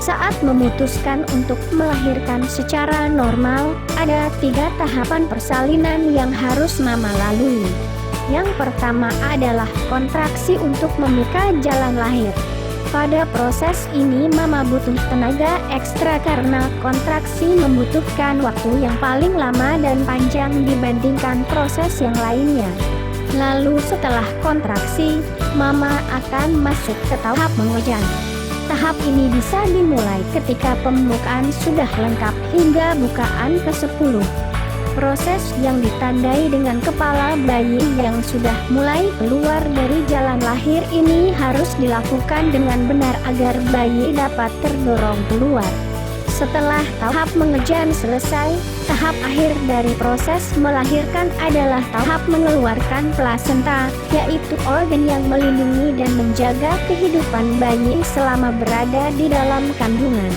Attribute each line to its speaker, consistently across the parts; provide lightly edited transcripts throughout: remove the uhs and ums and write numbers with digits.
Speaker 1: Saat memutuskan untuk melahirkan secara normal, ada 3 tahapan persalinan yang harus mama lalui. Yang pertama adalah kontraksi untuk membuka jalan lahir. Pada proses ini mama butuh tenaga ekstra karena kontraksi membutuhkan waktu yang paling lama dan panjang dibandingkan proses yang lainnya. Lalu setelah kontraksi, mama akan masuk ke tahap mengujan. Tahap ini bisa dimulai ketika pembukaan sudah lengkap hingga bukaan ke-10. Proses yang ditandai dengan kepala bayi yang sudah mulai keluar dari jalan lahir ini harus dilakukan dengan benar agar bayi dapat terdorong keluar. Setelah tahap mengejan selesai, tahap akhir dari proses melahirkan adalah tahap mengeluarkan plasenta, yaitu organ yang melindungi dan menjaga kehidupan bayi selama berada di dalam kandungan.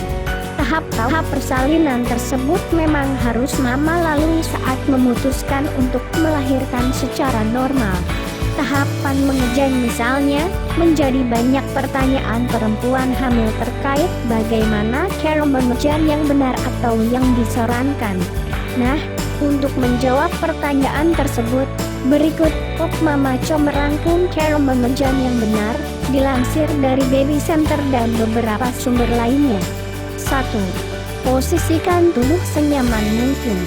Speaker 1: Tahap-tahap persalinan tersebut memang harus mama lalui saat memutuskan untuk melahirkan secara normal. Tahapan mengejan misalnya, menjadi banyak pertanyaan perempuan hamil terkait bagaimana cara mengejan yang benar atau yang disarankan. Nah, untuk menjawab pertanyaan tersebut, berikut Mama Co merangkum cara mengejan yang benar, dilansir dari Baby Center dan beberapa sumber lainnya. 1. Posisikan tubuh senyaman mungkin.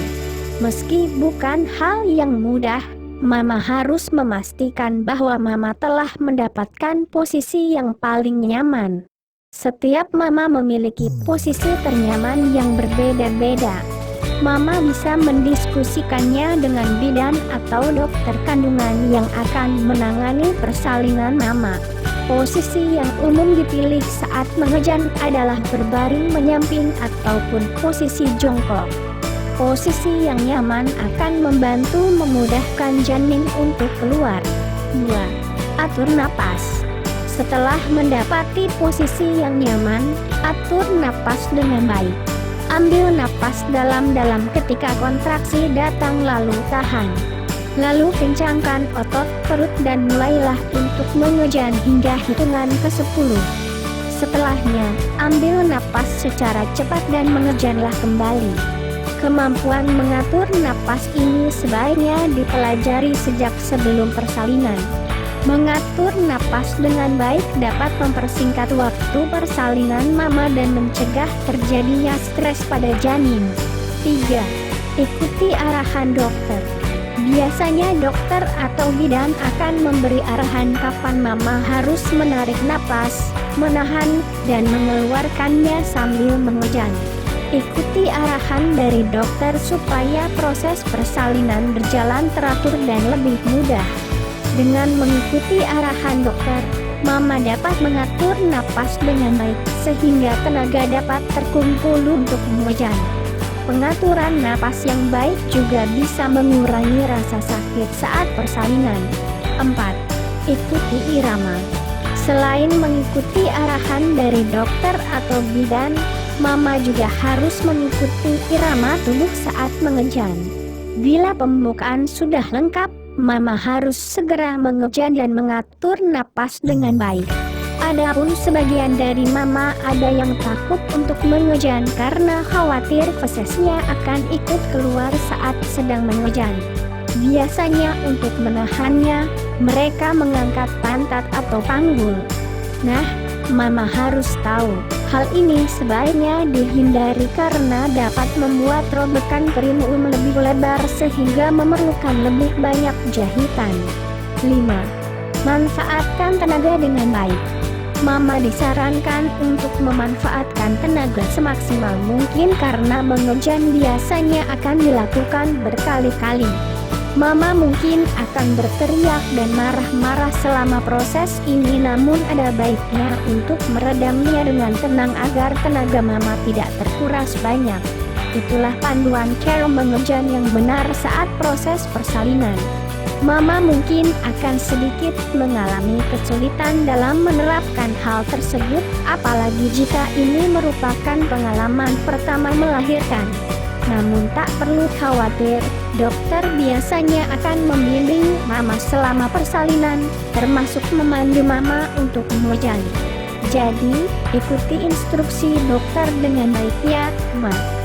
Speaker 1: Meski bukan hal yang mudah, mama harus memastikan bahwa mama telah mendapatkan posisi yang paling nyaman. Setiap mama memiliki posisi ternyaman yang berbeda-beda. Mama bisa mendiskusikannya dengan bidan atau dokter kandungan yang akan menangani persalinan mama. Posisi yang umum dipilih saat mengejan adalah berbaring menyamping ataupun posisi jongkok. Posisi yang nyaman akan membantu memudahkan janin untuk keluar. 2. Atur napas. Setelah mendapati posisi yang nyaman, atur napas dengan baik. Ambil napas dalam-dalam ketika kontraksi datang lalu tahan. Lalu kencangkan otot perut dan mulailah untuk mengejan hingga hitungan ke-10. Setelahnya, ambil napas secara cepat dan mengejanlah kembali. Kemampuan mengatur napas ini sebaiknya dipelajari sejak sebelum persalinan. Mengatur napas dengan baik dapat mempersingkat waktu persalinan mama dan mencegah terjadinya stres pada janin. 3. Ikuti arahan dokter. Biasanya dokter atau bidan akan memberi arahan kapan mama harus menarik napas, menahan, dan mengeluarkannya sambil mengejan. Ikuti arahan dari dokter supaya proses persalinan berjalan teratur dan lebih mudah. Dengan mengikuti arahan dokter, mama dapat mengatur napas dengan baik sehingga tenaga dapat terkumpul untuk mengejan. Pengaturan napas yang baik juga bisa mengurangi rasa sakit saat persalinan. 4. Ikuti irama. Selain mengikuti arahan dari dokter atau bidan, mama juga harus mengikuti irama tubuh saat mengejan. Bila pembukaan sudah lengkap, mama harus segera mengejan dan mengatur napas dengan baik. Adapun sebagian dari mama ada yang takut untuk mengejan karena khawatir fesesnya akan ikut keluar saat sedang mengejan. Biasanya untuk menahannya, mereka mengangkat pantat atau panggul. Nah, mama harus tahu, hal ini sebaiknya dihindari karena dapat membuat robekan perineum lebih lebar sehingga memerlukan lebih banyak jahitan. 5. Manfaatkan tenaga dengan baik. Mama disarankan untuk memanfaatkan tenaga semaksimal mungkin karena mengejan biasanya akan dilakukan berkali-kali. Mama mungkin akan berteriak dan marah-marah selama proses ini, namun ada baiknya untuk meredamnya dengan tenang agar tenaga mama tidak terkuras banyak. Itulah panduan cara mengejan yang benar saat proses persalinan. Mama mungkin akan sedikit mengalami kesulitan dalam menerapkan hal tersebut, apalagi jika ini merupakan pengalaman pertama melahirkan. Namun tak perlu khawatir, dokter biasanya akan membimbing mama selama persalinan, termasuk memandu mama untuk mengejan. Jadi, ikuti instruksi dokter dengan baik ya, Ma.